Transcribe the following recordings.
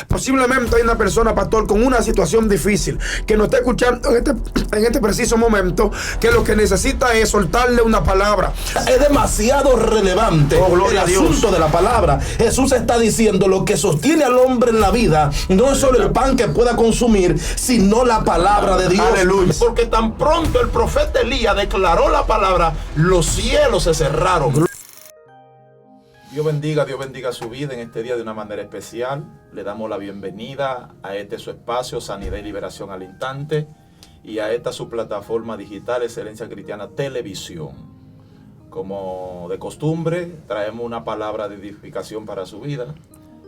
Posiblemente hay una persona, pastor, con una situación difícil que nos está escuchando en este preciso momento, que lo que necesita es soltarle una palabra. Es demasiado relevante el asunto de la palabra. Jesús está diciendo: lo que sostiene al hombre en la vida no es solo el pan que pueda consumir, sino la palabra de Dios. Aleluya. Porque tan pronto el profeta Elías declaró la palabra, los cielos se cerraron. Dios bendiga su vida en este día de una manera especial. Le damos la bienvenida a este su espacio, Sanidad y Liberación al Instante, y a esta su plataforma digital, Excelencia Cristiana Televisión. Como de costumbre, traemos una palabra de edificación para su vida.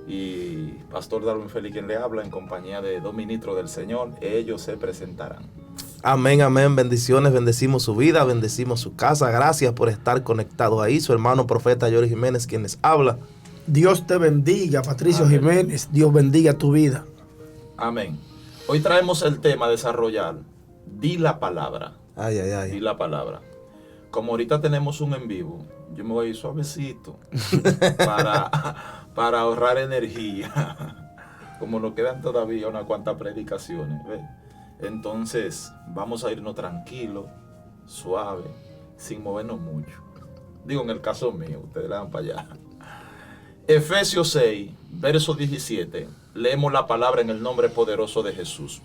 Y Pastor Darwin Félix, quien le habla, en compañía de dos ministros del Señor, ellos se presentarán. Amén, amén. Bendiciones, bendecimos su vida, bendecimos su casa. Gracias por estar conectado ahí. Su hermano profeta Jory Jiménez, quien les habla. Dios te bendiga, Patricio Amén. Jiménez. Dios bendiga tu vida. Amén. Hoy traemos el tema a desarrollar. Di la palabra. Ay, ay, ay. Di la palabra. Como ahorita tenemos un en vivo, yo me voy a ir suavecito para ahorrar energía. Como nos quedan todavía unas cuantas predicaciones, ¿ves? Entonces vamos a irnos tranquilos, suave, sin movernos mucho. Digo, en el caso mío, ustedes le dan para allá. Efesios 6, verso 17. Leemos la palabra en el nombre poderoso de Jesús.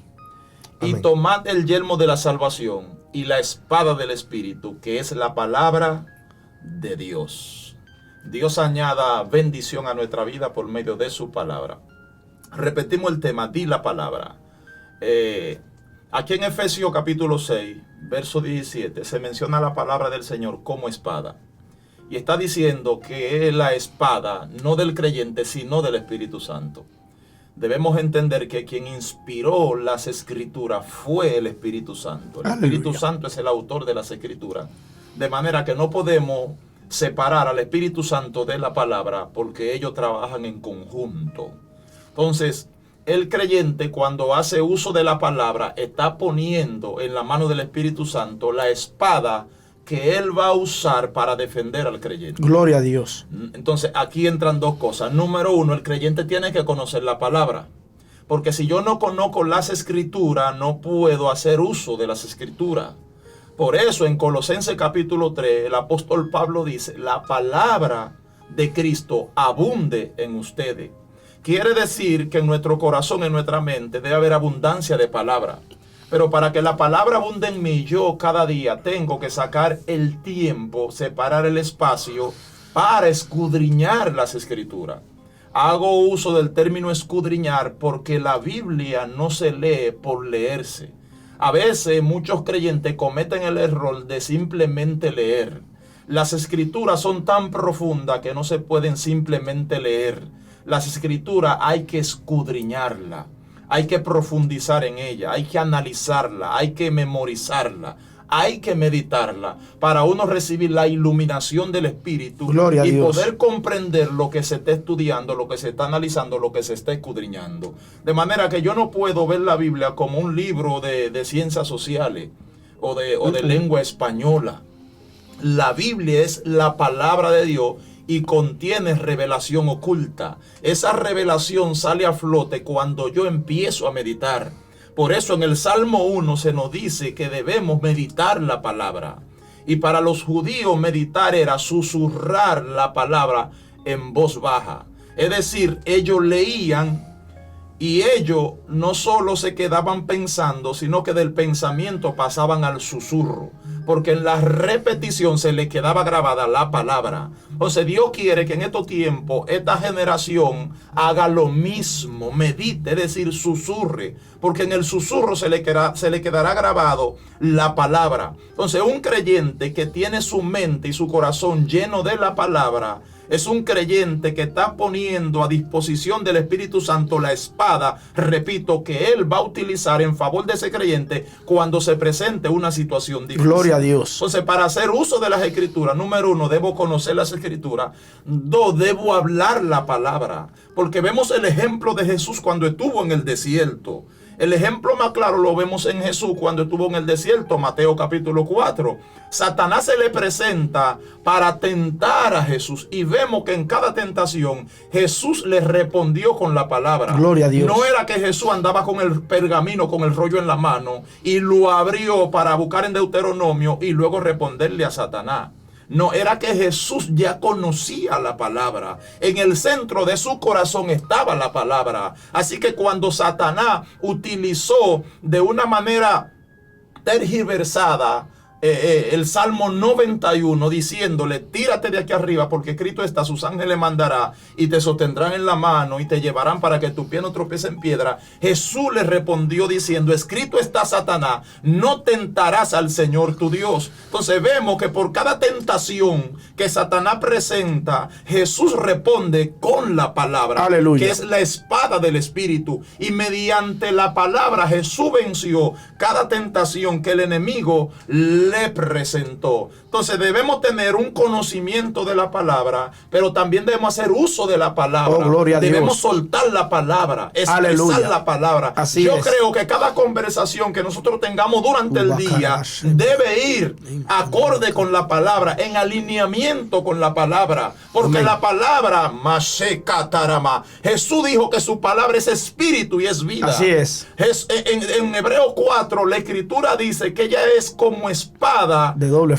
Amén. Y tomad el yelmo de la salvación y la espada del Espíritu, que es la palabra de Dios. Dios añada bendición a nuestra vida por medio de su palabra. Repetimos el tema, di la palabra. Aquí en Efesios capítulo 6, verso 17, se menciona la palabra del Señor como espada. Y está diciendo que es la espada, no del creyente, sino del Espíritu Santo. Debemos entender que quien inspiró las Escrituras fue el Espíritu Santo. El Aleluya. Espíritu Santo es el autor de las Escrituras. De manera que no podemos separar al Espíritu Santo de la palabra, porque ellos trabajan en conjunto. Entonces, el creyente, cuando hace uso de la palabra, está poniendo en la mano del Espíritu Santo la espada que él va a usar para defender al creyente. Gloria a Dios. Entonces, aquí entran dos cosas. Número uno, el creyente tiene que conocer la palabra. Porque si yo no conozco las Escrituras, no puedo hacer uso de las Escrituras. Por eso, en Colosenses capítulo 3, el apóstol Pablo dice: la palabra de Cristo abunde en ustedes. Quiere decir que en nuestro corazón, en nuestra mente, debe haber abundancia de palabra. Pero para que la palabra abunde en mí, yo cada día tengo que sacar el tiempo, separar el espacio para escudriñar las Escrituras. Hago uso del término escudriñar porque la Biblia no se lee por leerse. A veces muchos creyentes cometen el error de simplemente leer. Las Escrituras son tan profundas que no se pueden simplemente leer. Las Escrituras hay que escudriñarla, hay que profundizar en ella, hay que analizarla, hay que memorizarla, hay que meditarla para uno recibir la iluminación del Espíritu. Gloria a y Dios. poder comprender lo que se está estudiando, lo que se está analizando, lo que se está escudriñando. De manera que yo no puedo ver la Biblia como un libro de ciencias sociales o de lengua española. La Biblia es la palabra de Dios y contiene revelación oculta. Esa revelación sale a flote cuando yo empiezo a meditar. Por eso en el Salmo 1 se nos dice que debemos meditar la palabra. Y para los judíos meditar era susurrar la palabra en voz baja. Es decir, ellos leían y ellos no solo se quedaban pensando, sino que del pensamiento pasaban al susurro. Porque en la repetición se le quedaba grabada la palabra. Entonces Dios quiere que en estos tiempos esta generación haga lo mismo, medite, es decir, susurre. Porque en el susurro se le quedará grabado la palabra. Entonces un creyente que tiene su mente y su corazón lleno de la palabra es un creyente que está poniendo a disposición del Espíritu Santo la espada, repito, que él va a utilizar en favor de ese creyente cuando se presente una situación difícil. Gloria a Dios. Entonces, para hacer uso de las Escrituras, número uno, debo conocer las Escrituras. Dos, debo hablar la palabra. Porque vemos el ejemplo de Jesús cuando estuvo en el desierto. El ejemplo más claro lo vemos en Jesús cuando estuvo en el desierto, Mateo capítulo 4. Satanás se le presenta para tentar a Jesús y vemos que en cada tentación Jesús le respondió con la palabra. Gloria a Dios. No era que Jesús andaba con el pergamino, con el rollo en la mano y lo abrió para buscar en Deuteronomio y luego responderle a Satanás. No, era que Jesús ya conocía la palabra. En el centro de su corazón estaba la palabra. Así que cuando Satanás utilizó de una manera tergiversada el Salmo 91 diciéndole, tírate de aquí arriba porque escrito está, sus ángeles mandará y te sostendrán en la mano y te llevarán para que tu pie no tropiece en piedra. Jesús le respondió diciendo, escrito está, Satanás, no tentarás al Señor tu Dios. Entonces vemos que por cada tentación que Satanás presenta, Jesús responde con la palabra. Aleluya. Que es la espada del Espíritu, y mediante la palabra Jesús venció cada tentación que el enemigo le presentó. Entonces debemos tener un conocimiento de la palabra, pero también debemos hacer uso de la palabra. Oh, gloria a Dios. Debemos soltar la palabra, expresar Aleluya. la palabra. Así Yo es. creo que cada conversación que nosotros tengamos durante el día debe ir acorde con la palabra, en alineamiento con la palabra, porque Amén. la palabra, Jesús dijo que su palabra es espíritu y es vida. Así es. En Hebreo 4 la escritura dice que ella es como espada De doble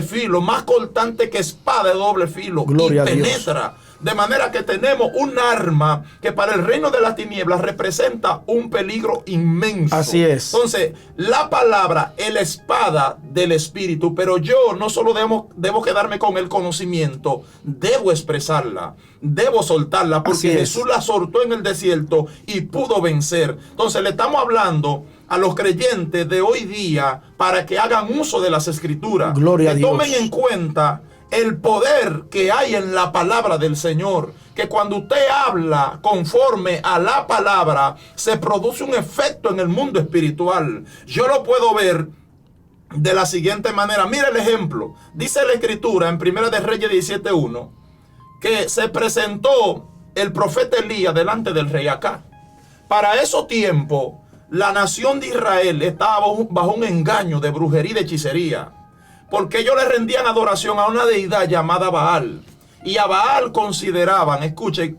filo. más cortante que espada de doble filo. Gloria y a Dios. penetra. De manera que tenemos un arma que para el reino de las tinieblas representa un peligro inmenso. Así es. Entonces, la palabra es la espada del Espíritu, pero yo no solo debo quedarme con el conocimiento, debo expresarla, debo soltarla, porque Así es. Jesús la soltó en el desierto y pudo vencer. Entonces, le estamos hablando a los creyentes de hoy día para que hagan uso de las Escrituras. Gloria a que Dios. tomen en cuenta el poder que hay en la palabra del Señor, que cuando usted habla conforme a la palabra, se produce un efecto en el mundo espiritual. Yo lo puedo ver de la siguiente manera. Mira el ejemplo. Dice la escritura en Primera de Reyes 17:1 que se presentó el profeta Elías delante del rey Acab. Para esos tiempos, la nación de Israel estaba bajo un engaño de brujería y de hechicería, porque ellos le rendían adoración a una deidad llamada Baal. Y a Baal consideraban, escuchen,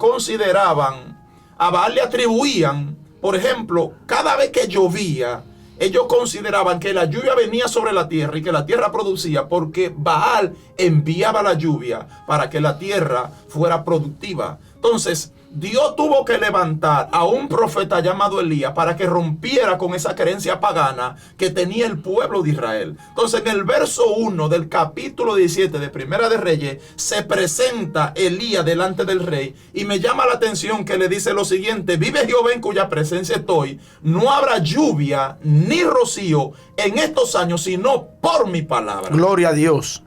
a Baal le atribuían, por ejemplo, cada vez que llovía, ellos consideraban que la lluvia venía sobre la tierra y que la tierra producía porque Baal enviaba la lluvia para que la tierra fuera productiva. Entonces, Dios tuvo que levantar a un profeta llamado Elías para que rompiera con esa creencia pagana que tenía el pueblo de Israel. Entonces, en el verso 1 del capítulo 17 de Primera de Reyes, se presenta Elías delante del rey y me llama la atención que le dice lo siguiente: vive Jehová en cuya presencia estoy, no habrá lluvia ni rocío en estos años, sino por mi palabra. Gloria a Dios.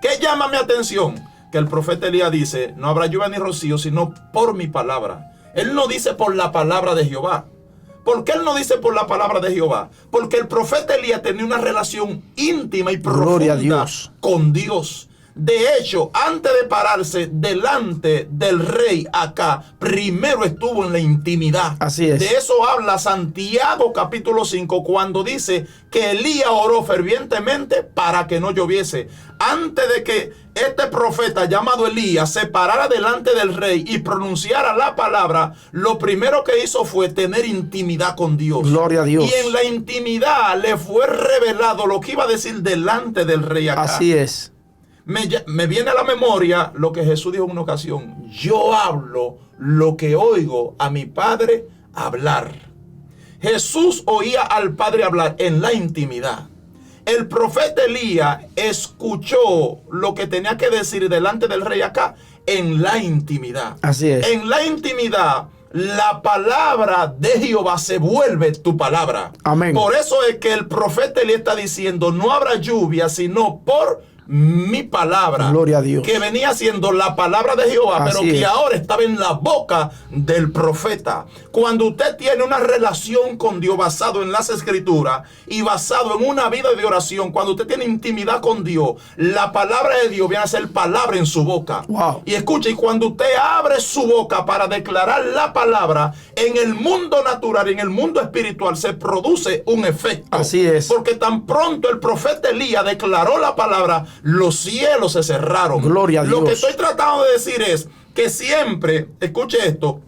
¿Qué llama mi atención? Que el profeta Elías dice, no habrá lluvia ni rocío, sino por mi palabra. Él no dice por la palabra de Jehová. ¿Por qué él no dice por la palabra de Jehová? Porque el profeta Elías tenía una relación íntima y Gloria a profunda Dios. con Dios. De hecho, antes de pararse delante del rey Acab, primero estuvo en la intimidad. Así es. De eso habla Santiago capítulo 5 cuando dice que Elías oró fervientemente para que no lloviese. Antes de que este profeta llamado Elías se parara delante del rey y pronunciara la palabra, lo primero que hizo fue tener intimidad con Dios. Gloria a Dios. Y en la intimidad le fue revelado lo que iba a decir delante del rey Acab. Así es. Me viene a la memoria lo que Jesús dijo en una ocasión: yo hablo lo que oigo a mi Padre hablar. Jesús oía al Padre hablar en la intimidad. El profeta Elías escuchó lo que tenía que decir delante del rey Acab en la intimidad. Así es. En la intimidad, la palabra de Jehová se vuelve tu palabra. Amén. Por eso es que el profeta Elías está diciendo: no habrá lluvia sino por mi palabra, Gloria a Dios, que venía siendo la palabra de Jehová, Así pero que es. ahora estaba en la boca del profeta. Cuando usted tiene una relación con Dios basado en las escrituras y basado en una vida de oración, cuando usted tiene intimidad con Dios, la palabra de Dios viene a ser palabra en su boca. Wow. Y escuche, y cuando usted abre su boca para declarar la palabra, en el mundo natural, en el mundo espiritual, se produce un efecto. Así es. Porque tan pronto el profeta Elías declaró la palabra, los cielos se cerraron. Gloria a Lo Dios. que estoy tratando de decir es que siempre, escuche esto,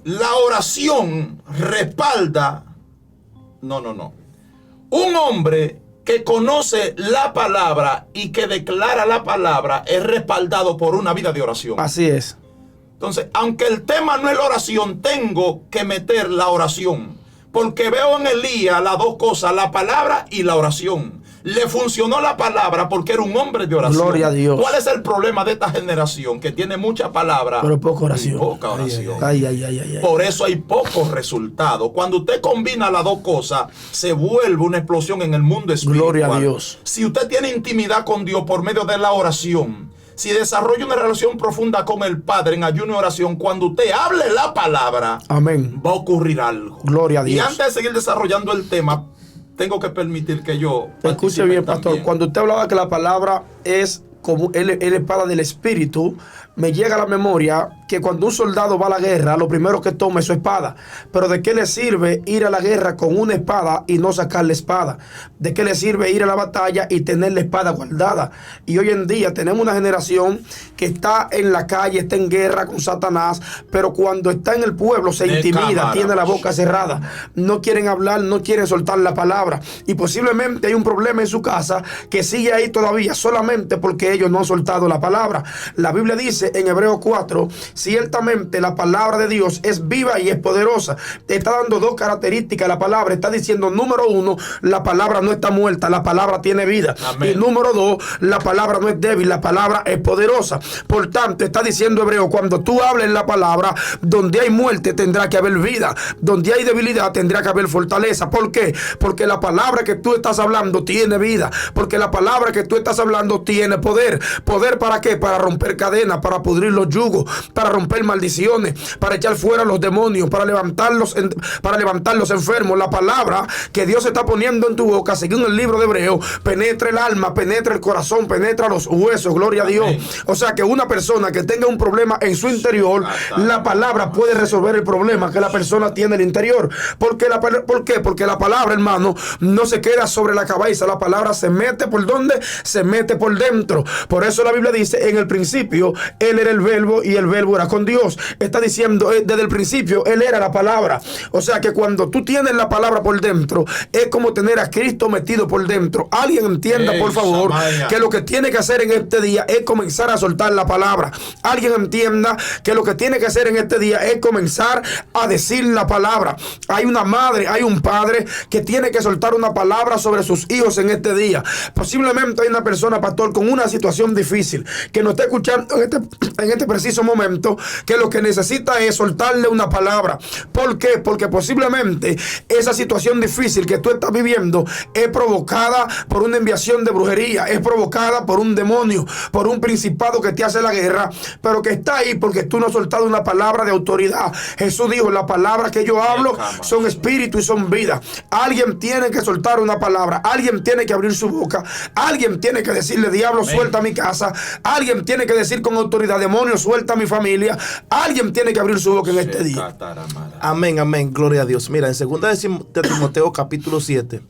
la oración respalda. No. Un hombre que conoce la palabra y que declara la palabra es respaldado por una vida de oración. Así es. Entonces, aunque el tema no es la oración, tengo que meter la oración. Porque veo en Elías las dos cosas, la palabra y la oración. Le funcionó la palabra porque era un hombre de oración. Gloria a Dios. ¿Cuál es el problema de esta generación? Que tiene mucha palabra, Pero poca oración. y poca oración. Ay. Por eso hay pocos resultados. Cuando usted combina las dos cosas, se vuelve una explosión en el mundo espiritual. Gloria a Dios. Si usted tiene intimidad con Dios por medio de la oración, si desarrolla una relación profunda con el Padre en ayuno y oración, cuando usted hable la palabra, Amén. va a ocurrir algo. Gloria a Dios. Y antes de seguir desarrollando el tema, tengo que permitir que yo Escuche bien, pastor. también. Cuando usted hablaba que la palabra es como el espada del espíritu, me llega a la memoria que cuando un soldado va a la guerra, lo primero que toma es su espada. Pero ¿de qué le sirve ir a la guerra con una espada y no sacar la espada? ¿De qué le sirve ir a la batalla y tener la espada guardada? Y hoy en día tenemos una generación que está en la calle, está en guerra con Satanás, pero cuando está en el pueblo se intimida, tiene la boca cerrada. No quieren hablar, no quieren soltar la palabra. Y posiblemente hay un problema en su casa que sigue ahí todavía solamente porque ellos no han soltado la palabra. La Biblia dice en Hebreos 4, ciertamente la palabra de Dios es viva y es poderosa. Te está dando dos características la palabra. Está diciendo, número uno, la palabra no está muerta, la palabra tiene vida. Amén. Y número dos, la palabra no es débil, la palabra es poderosa. Por tanto, está diciendo Hebreo, cuando tú hables la palabra, donde hay muerte tendrá que haber vida, donde hay debilidad tendrá que haber fortaleza. ¿Por qué? Porque la palabra que tú estás hablando tiene vida, porque la palabra que tú estás hablando tiene poder. ¿Poder para qué? Para romper cadenas, para pudrir los yugos, para romper maldiciones, para echar fuera los demonios, para levantar los enfermos. La palabra que Dios está poniendo en tu boca, según el libro de Hebreo, penetra el alma, penetra el corazón, penetra los huesos. Gloria a Dios. Amén. O sea que una persona que tenga un problema en su interior, la palabra puede resolver el problema que la persona tiene en el interior. ¿Por qué? Porque la palabra, hermano, no se queda sobre la cabeza. La palabra se mete por donde se mete por dentro. Por eso la Biblia dice, en el principio Él era el verbo y el verbo era con Dios. Está diciendo, desde el principio Él era la palabra. O sea que cuando tú tienes la palabra por dentro, es como tener a Cristo metido por dentro. Alguien entienda, por favor, que lo que tiene que hacer en este día es comenzar a soltar la palabra. Alguien entienda que lo que tiene que hacer en este día es comenzar a decir la palabra. Hay una madre, hay un padre que tiene que soltar una palabra sobre sus hijos en este día. Posiblemente hay una persona, pastor, con una situación difícil que nos está escuchando en este preciso momento, que lo que necesita es soltarle una palabra. ¿Por qué? Porque posiblemente esa situación difícil que tú estás viviendo es provocada por una enviación de brujería, es provocada por un demonio, por un principado que te hace la guerra, pero que está ahí porque tú no has soltado una palabra de autoridad. Jesús dijo, las palabras que yo hablo son espíritu y son vida. Alguien tiene que soltar una palabra, alguien tiene que abrir su boca, alguien tiene que decirle, diablo, suelta mi casa, alguien tiene que decir con autoridad, demonio, suelta mi familia, alguien tiene que abrir su boca en este día. Amén, amén, gloria a Dios. Mira, en 2 de Timoteo capítulo 7,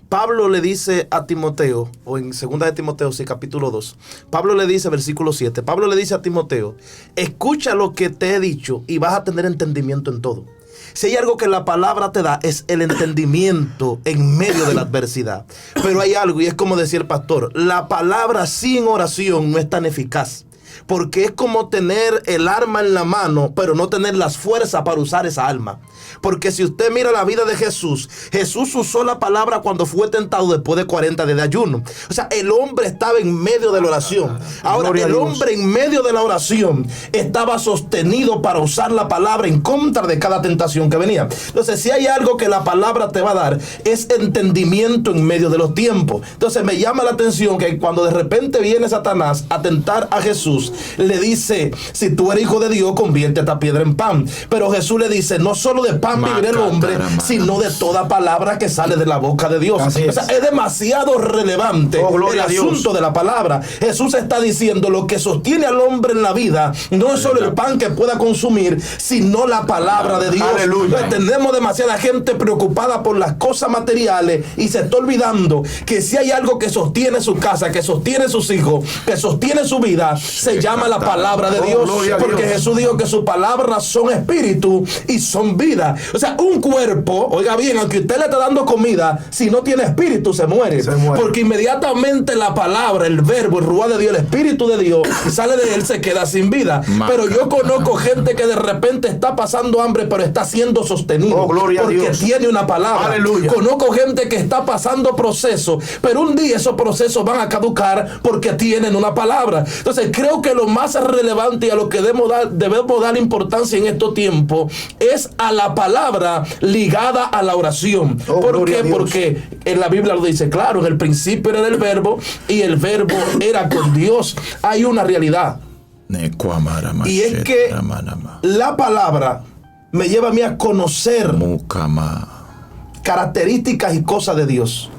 Pablo le dice a Timoteo, o en 2 de Timoteo, sí, capítulo 2, Pablo le dice, versículo 7, Pablo le dice a Timoteo, escucha lo que te he dicho y vas a tener entendimiento en todo. Si hay algo que la palabra te da, es el entendimiento en medio de la adversidad. Pero hay algo, y es como decía el pastor, la palabra sin oración no es tan eficaz. porque es como tener el arma en la mano, pero no tener las fuerzas para usar esa arma. Porque si usted mira la vida de Jesús, Jesús usó la palabra cuando fue tentado después de 40 días de ayuno. O sea, el hombre estaba en medio de la oración. Ahora, el hombre en medio de la oración estaba sostenido para usar la palabra en contra de cada tentación que venía. Entonces, si hay algo que la palabra te va a dar, es entendimiento en medio de los tiempos. Entonces, me llama la atención que cuando de repente viene Satanás a tentar a Jesús, le dice, si tú eres hijo de Dios, convierte esta piedra en pan. Pero Jesús le dice, no solo de pan vivirá el hombre, sino de toda palabra que sale de la boca de Dios. O sea, es demasiado relevante el asunto de la palabra. Jesús está diciendo, lo que sostiene al hombre en la vida no es solo el pan que pueda consumir, sino la palabra de Dios. Aleluya. Tenemos demasiada gente preocupada por las cosas materiales y se está olvidando que si hay algo que sostiene su casa, que sostiene sus hijos, que sostiene su vida, se llama la palabra de Dios. Porque Jesús dijo que sus palabras son espíritu y son vida. O sea, un cuerpo, oiga bien, aunque usted le está dando comida, si no tiene espíritu se muere. Porque inmediatamente la palabra, el verbo, el ruá de Dios, el espíritu de Dios, sale de él, se queda sin vida. Pero yo conozco gente que de repente está pasando hambre, pero está siendo sostenido porque tiene una palabra. Aleluya. Conozco gente que está pasando procesos, pero un día esos procesos van a caducar porque tienen una palabra. Entonces creo que lo más relevante y a lo que debemos dar importancia en estos tiempos es a la palabra ligada a la oración. ¿Por qué? Porque en la Biblia lo dice claro, en el principio era el verbo y el verbo era con Dios. Hay una realidad, y es que la palabra me lleva a mí a conocer características y cosas de Dios,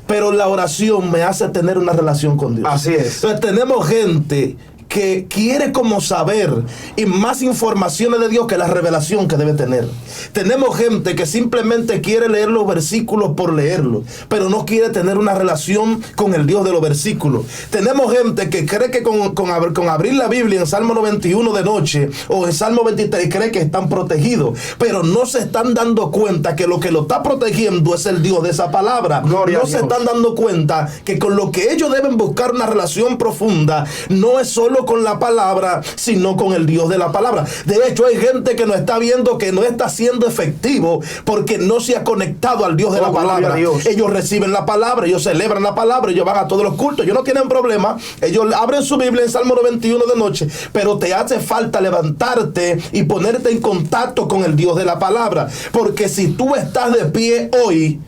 pero la oración me hace tener una relación con Dios. Así es. Entonces tenemos gente que quiere como saber y más informaciones de Dios que la revelación que debe tener. Tenemos gente que simplemente quiere leer los versículos por leerlos, pero no quiere tener una relación con el Dios de los versículos. Tenemos gente que cree que con abrir la Biblia en Salmo 91 de noche o en Salmo 23 cree que están protegidos, pero no se están dando cuenta que lo que lo está protegiendo es el Dios de esa palabra. Gloria no se están dando cuenta que con lo que ellos deben buscar una relación profunda no es solo con la palabra, sino con el Dios de la palabra. De hecho, hay gente que no está viendo que no está siendo efectivo porque no se ha conectado al Dios de la palabra. Ellos reciben la palabra, ellos celebran la palabra, ellos van a todos los cultos, ellos no tienen problema, ellos abren su Biblia en Salmo 91 de noche, pero te hace falta levantarte y ponerte en contacto con el Dios de la palabra, porque si tú estás de pie hoy,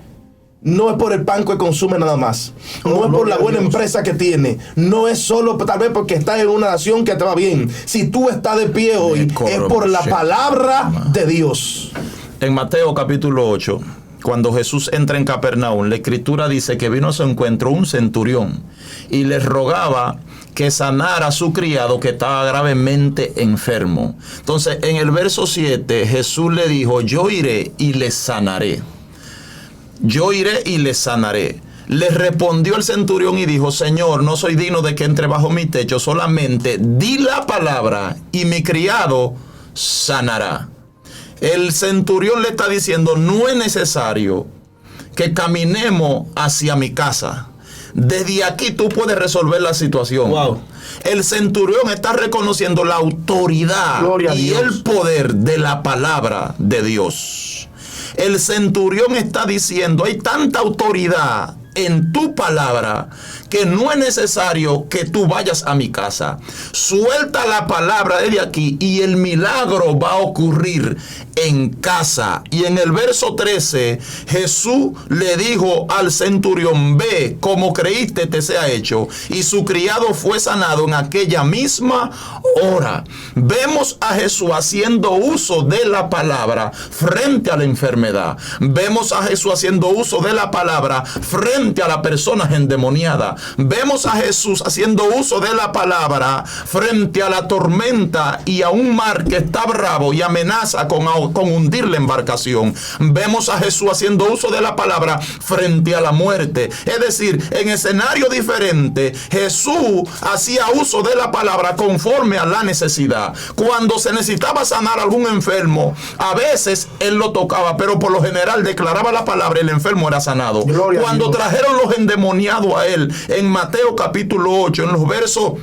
no es por el pan que consume nada más. No es por la buena empresa que tiene. No es solo tal vez porque estás en una nación que te va bien. Si tú estás de pie hoy, es por la palabra de Dios. En Mateo capítulo 8, cuando Jesús entra en Capernaum, la escritura dice que vino a su encuentro un centurión y le rogaba que sanara a su criado que estaba gravemente enfermo. Entonces, en el verso 7, Jesús le dijo, yo iré y le sanaré. Yo iré y le sanaré. Le respondió el centurión y dijo, Señor, no soy digno de que entre bajo mi techo, solamente di la palabra y mi criado sanará. El centurión le está diciendo, no es necesario que caminemos hacia mi casa. Desde aquí tú puedes resolver la situación. Wow. El centurión está reconociendo la autoridad y el poder de la palabra de Dios. El centurión está diciendo, hay tanta autoridad en tu palabra que no es necesario que tú vayas a mi casa. Suelta la palabra desde aquí y el milagro va a ocurrir en casa. Y en el verso 13, Jesús le dijo al centurión, ve, como creíste te sea hecho. Y su criado fue sanado en aquella misma hora. Vemos a Jesús haciendo uso de la palabra frente a la enfermedad. Vemos a Jesús haciendo uso de la palabra frente a las personas endemoniadas. Vemos a Jesús haciendo uso de la palabra frente a la tormenta y a un mar que está bravo y amenaza con hundir la embarcación. Vemos a Jesús haciendo uso de la palabra frente a la muerte. Es decir, en escenario diferente, Jesús hacía uso de la palabra conforme a la necesidad. Cuando se necesitaba sanar a algún enfermo, a veces él lo tocaba, pero por lo general declaraba la palabra y el enfermo era sanado. Cuando trajeron los endemoniados a él, en Mateo capítulo 8, en los versos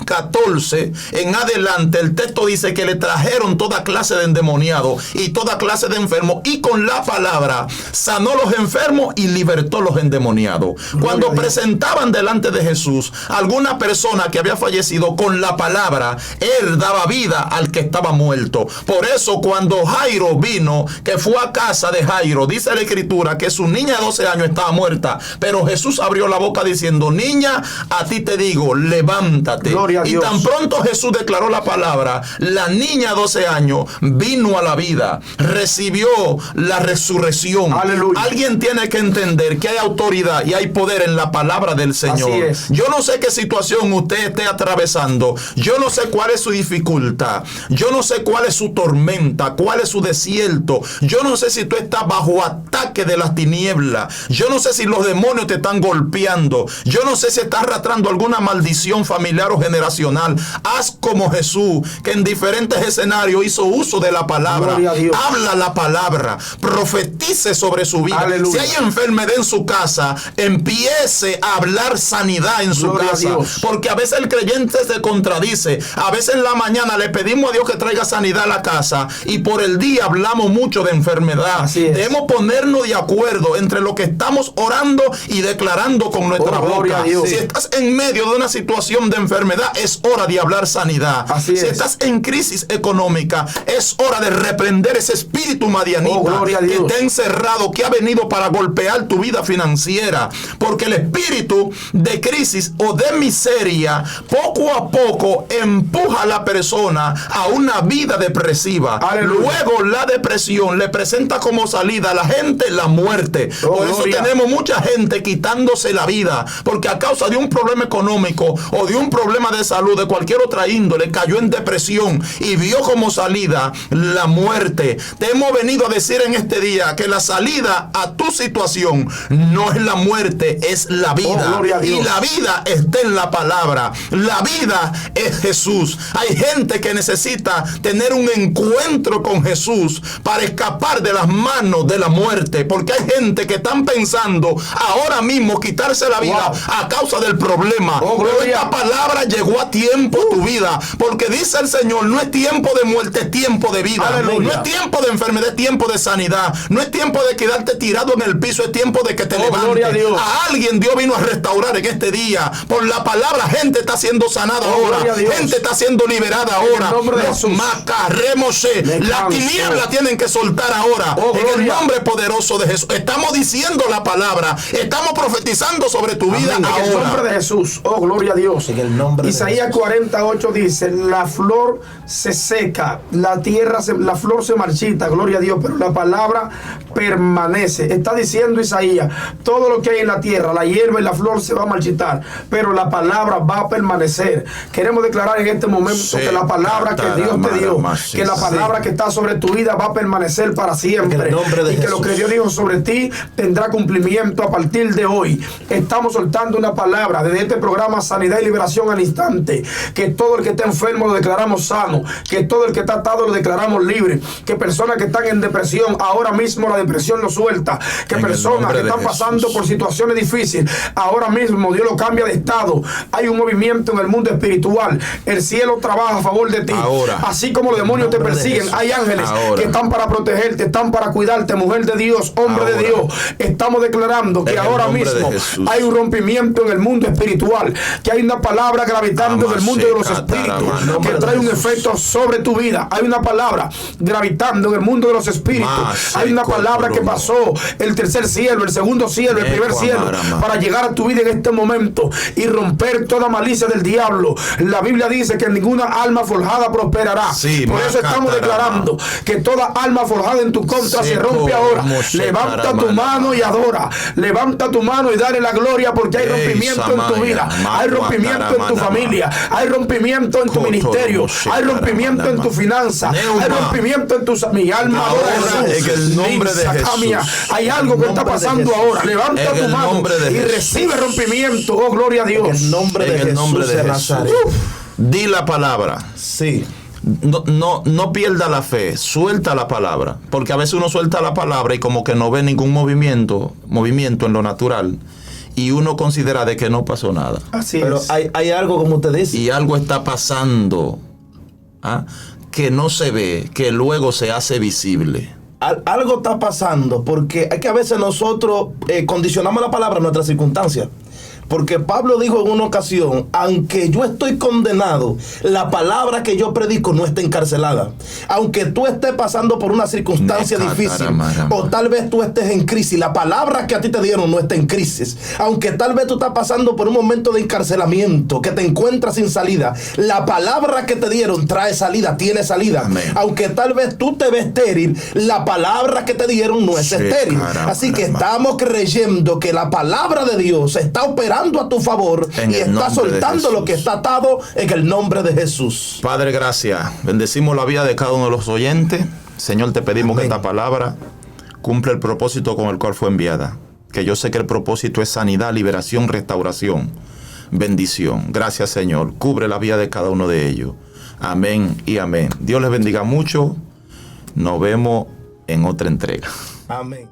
14 en adelante, el texto dice que le trajeron toda clase de endemoniados y toda clase de enfermos, y con la palabra sanó los enfermos y libertó los endemoniados. Cuando presentaban delante de Jesús alguna persona que había fallecido, con la palabra él daba vida al que estaba muerto. Por eso cuando Jairo vino, que fue a casa de Jairo, dice la escritura que su niña de 12 años estaba muerta, pero Jesús abrió la boca diciendo: niña, a ti te digo, levántate. Y tan pronto Jesús declaró la palabra, la niña de 12 años vino a la vida, recibió la resurrección. Aleluya. Alguien tiene que entender que hay autoridad y hay poder en la palabra del Señor. Así es. Yo no sé qué situación usted esté atravesando, yo no sé cuál es su dificultad, yo no sé cuál es su tormenta, cuál es su desierto, yo no sé si tú estás bajo ataque de las tinieblas, yo no sé si los demonios te están golpeando, yo no sé si estás arrastrando alguna maldición familiar o generacional. Haz como Jesús, que en diferentes escenarios hizo uso de la palabra. Habla la palabra, profetice sobre su vida. Aleluya. Si hay enfermedad en su casa, empiece a hablar sanidad en su casa, porque a veces el creyente se contradice. A veces en la mañana le pedimos a Dios que traiga sanidad a la casa, y por el día hablamos mucho de enfermedad. Debemos ponernos de acuerdo entre lo que estamos orando y declarando con nuestra boca. Si estás en medio de una situación de enfermedad, es hora de hablar sanidad. Si estás en crisis económica, es hora de reprender ese espíritu madianita que te ha encerrado, que ha venido para golpear tu vida financiera, porque el espíritu de crisis o de miseria poco a poco empuja a la persona a una vida depresiva. Luego la depresión le presenta como salida a la gente la muerte. Por eso tenemos mucha gente quitándose la vida, porque a causa de un problema económico o de un problema de salud de cualquier otra índole, cayó en depresión y vio como salida la muerte. Te hemos venido a decir en este día que la salida a tu situación no es la muerte, es la vida. Y la vida está en la palabra. La vida es Jesús. Hay gente que necesita tener un encuentro con Jesús para escapar de las manos de la muerte, porque hay gente que están pensando ahora mismo quitarse la vida a causa del problema. Pero esta palabra llegó a tiempo tu vida, porque dice el Señor: no es tiempo de muerte, es tiempo de vida. No es tiempo de enfermedad, es tiempo de sanidad. No es tiempo de quedarte tirado en el piso, es tiempo de que te levantes. A alguien Dios vino a restaurar en este día. Por la palabra, gente está siendo sanada ahora, gente está siendo liberada ahora. La tiniebla tienen que soltar ahora, en el nombre poderoso de Jesús. Estamos diciendo la palabra, estamos profetizando sobre tu vida ahora. En el nombre de Jesús. Oh, gloria a Dios. En el nombre de Isaías 48 dice: la flor se seca, la tierra la flor se marchita, gloria a Dios, pero la palabra permanece. Está diciendo Isaías: todo lo que hay en la tierra, la hierba y la flor se va a marchitar, pero la palabra va a permanecer. Queremos declarar en este momento que la palabra que Dios te dio, que la palabra que está sobre tu vida va a permanecer para siempre, y que lo que Dios dijo sobre ti tendrá cumplimiento a partir de hoy. Estamos soltando una palabra desde este programa Sanidad y Liberación al Instante, que todo el que está enfermo lo declaramos sano, que todo el que está atado lo declaramos libre, que personas que están en depresión, ahora mismo la depresión lo suelta, que personas que están pasando por situaciones difíciles, ahora mismo Dios lo cambia de estado. Hay un movimiento en el mundo espiritual, el cielo trabaja a favor de ti. Así como los demonios te persiguen, hay ángeles que están para protegerte, están para cuidarte, mujer de Dios, hombre de Dios. Estamos declarando que ahora mismo hay un rompimiento en el mundo espiritual, que hay una palabra gravitando en el mundo de los espíritus, que trae un efecto sobre tu vida. Hay una palabra gravitando en el mundo de los espíritus. Hay una palabra que pasó el tercer cielo, el segundo cielo, el primer cielo, para llegar a tu vida en este momento y romper toda malicia del diablo. La Biblia dice que ninguna alma forjada prosperará. Por eso estamos declarando que toda alma forjada en tu contra se rompe ahora. Levanta tu mano y adora. Levanta tu mano y dale la gloria, porque hay rompimiento en tu vida, hay rompimiento en tu familia, hay rompimiento en tu ministerio, hay rompimiento en tu finanza, hay rompimiento en tus... Mi alma adora en el nombre de Jesús. Hay algo que está pasando ahora. Levanta tu mano y recibe rompimiento. Oh, gloria a Dios. En el nombre de Jesús de Nazaret. Di la palabra. Sí. No pierda la fe, suelta la palabra, porque a veces uno suelta la palabra y como que no ve ningún movimiento en lo natural, y uno considera de que no pasó nada. Así Pero es. hay algo, como usted dice. Y algo está pasando, ¿ah?, que no se ve, que luego se hace visible. Algo está pasando, porque hay que a veces nosotros condicionamos la palabra a nuestras circunstancias. Porque Pablo dijo en una ocasión, aunque yo estoy condenado, la palabra que yo predico no está encarcelada. Aunque tú estés pasando por una circunstancia difícil, o tal vez tú estés en crisis, la palabra que a ti te dieron no está en crisis. Aunque tal vez tú estás pasando por un momento de encarcelamiento, que te encuentras sin salida, la palabra que te dieron trae salida, tiene salida. Amén. Aunque tal vez tú te ves estéril, la palabra que te dieron no es estéril. Así que estamos creyendo que la palabra de Dios está operando a tu favor y está soltando lo que está atado en el nombre de Jesús. Padre, gracias. Bendecimos la vida de cada uno de los oyentes. Señor, te pedimos Amén. que esta palabra cumpla el propósito con el cual fue enviada. Que yo sé que el propósito es sanidad, liberación, restauración, bendición. Gracias, Señor. Cubre la vida de cada uno de ellos. Amén y amén. Dios les bendiga mucho. Nos vemos en otra entrega. Amén.